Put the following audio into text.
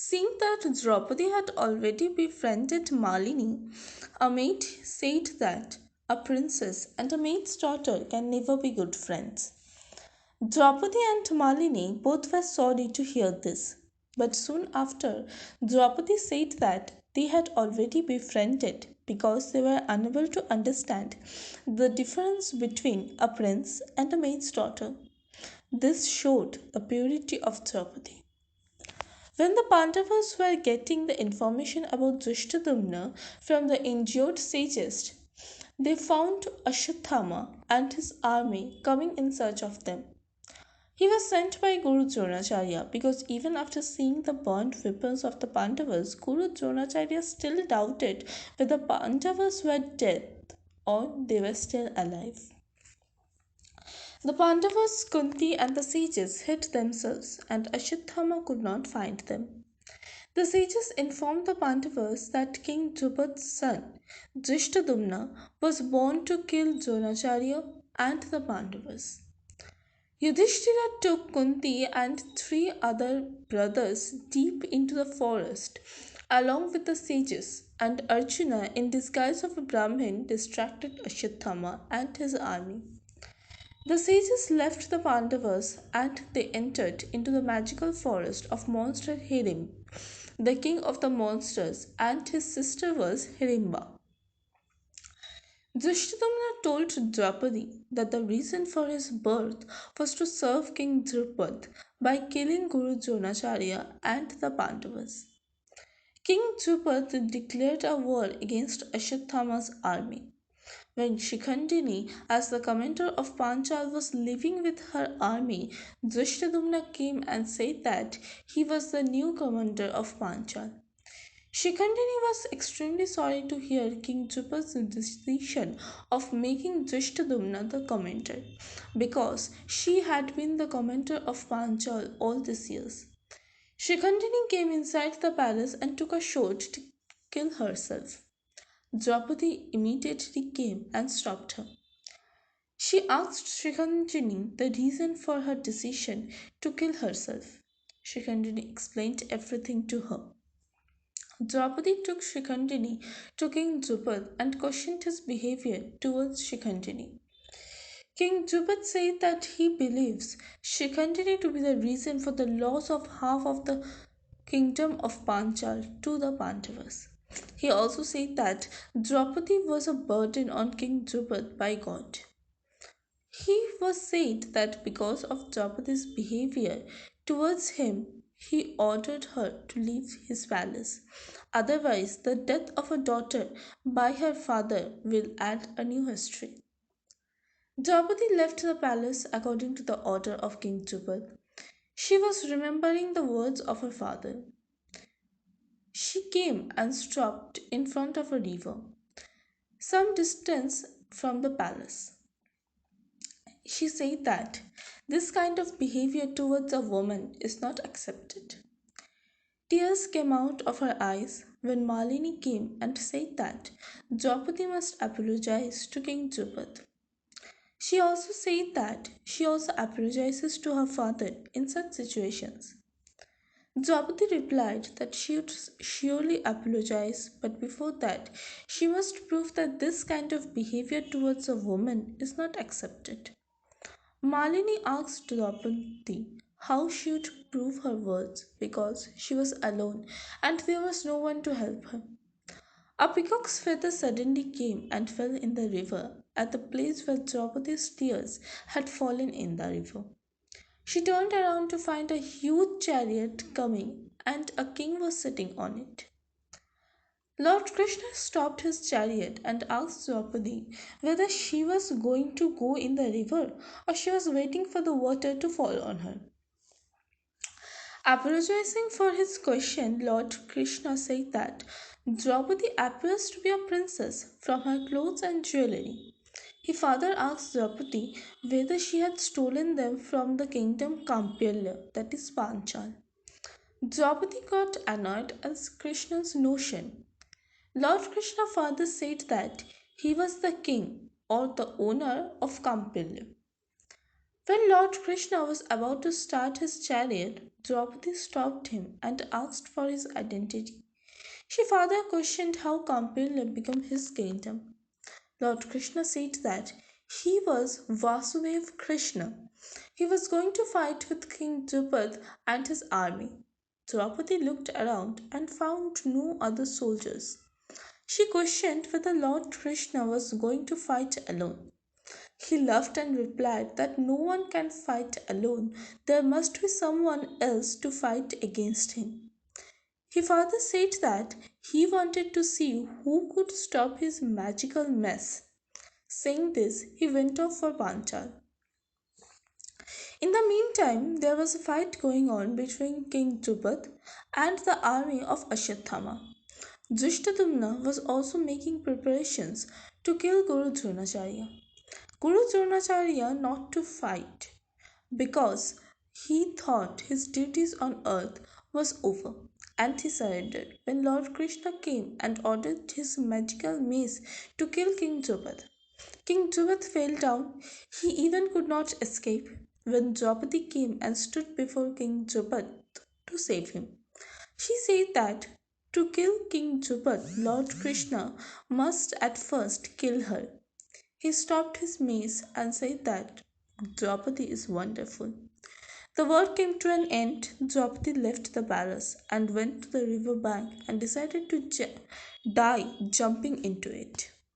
Seeing that Draupadi had already befriended Malini, a maid said that a princess and a maid's daughter can never be good friends. Draupadi and Malini both were sorry to hear this, but soon after, Draupadi said that they had already befriended because they were unable to understand the difference between a prince and a maid's daughter. This showed the purity of Draupadi. When the Pandavas were getting the information about Drishtadyumna from the injured sages, they found Ashwatthama and his army coming in search of them. He was sent by Guru Dronacharya because even after seeing the burnt weapons of the Pandavas, Guru Dronacharya still doubted whether Pandavas were dead or they were still alive. The Pandavas, Kunti, and the sages hid themselves, and Ashwatthama could not find them. The sages informed the Pandavas that King Drupad's son, Drishtadyumna, was born to kill Dronacharya and the Pandavas. Yudhishthira took Kunti and three other brothers deep into the forest along with the sages, and Arjuna, in disguise of a Brahmin, distracted Ashwatthama and his army. The sages left the Pandavas and they entered into the magical forest of monster Hirim, the king of the monsters, and his sister was Hirimba. Drishtadyumna told Draupadi that the reason for his birth was to serve King Drupad by killing Guru Dronacharya and the Pandavas. King Drupad declared a war against Ashwatthama's army. When Shikhandini, as the commander of Panchal, was leaving with her army, Drishtadyumna came and said that he was the new commander of Panchal. Shikhandini was extremely sorry to hear King Drupad's decision of making Drishtadyumna the commander, because she had been the commander of Panchal all these years. Shikhandini came inside the palace and took a shot to kill herself. Draupadi immediately came and stopped her. She asked Shikhandini the reason for her decision to kill herself. Shikhandini explained everything to her. Draupadi took Shikhandini to King Drupad and questioned his behavior towards Shikhandini. King Drupad said that he believes Shikhandini to be the reason for the loss of half of the kingdom of Panchal to the Pandavas. He also said that Draupadi was a burden on King Drupad by God. He was said that because of Draupadi's behavior towards him, he ordered her to leave his palace. Otherwise, the death of a daughter by her father will add a new history. Draupadi left the palace according to the order of King Drupad. She was remembering the words of her father. She came and stopped in front of a river, some distance from the palace. She said that this kind of behavior towards a woman is not accepted. Tears came out of her eyes when Malini came and said that Draupadi must apologize to King Drupad. She also said that she also apologizes to her father in such situations. Draupadi replied that she would surely apologize, but before that, she must prove that this kind of behavior towards a woman is not accepted. Malini asked Draupadi how she would prove her words because she was alone and there was no one to help her. A peacock's feather suddenly came and fell in the river at the place where Draupadi's tears had fallen in the river. She turned around to find a huge chariot coming and a king was sitting on it. Lord Krishna stopped his chariot and asked Draupadi whether she was going to go in the river or she was waiting for the water to fall on her. Apologizing for his question, Lord Krishna said that Draupadi appears to be a princess from her clothes and jewelry. He further asked Draupadi whether she had stolen them from the kingdom Kampyalya, that is Panchal. Draupadi got annoyed at Krishna's notion. Lord Krishna further said that he was the king or the owner of Kampilya. When Lord Krishna was about to start his chariot, Draupadi stopped him and asked for his identity. She further questioned how Kampil had become his kingdom. Lord Krishna said that he was Vasudev Krishna. He was going to fight with King Drupad and his army. Draupadi looked around and found no other soldiers. She questioned whether Lord Krishna was going to fight alone. He laughed and replied that no one can fight alone. There must be someone else to fight against him. He further said that he wanted to see who could stop his magical mess. Saying this, he went off for Panchal. In the meantime, there was a fight going on between King Drupad and the army of Ashwatthama. Drishtadyumna was also making preparations to kill Guru Dronacharya. Guru Dronacharya not to fight because he thought his duties on earth was over and he surrendered when Lord Krishna came and ordered his magical mace to kill King Drupad. King Drupad fell down. He even could not escape when Draupadi came and stood before King Drupad to save him. She said that to kill King Drupad, Lord Krishna must at first kill her. He stopped his mace and said that Draupadi is wonderful. The war came to an end. Draupadi left the palace and went to the river bank and decided to die jumping into it.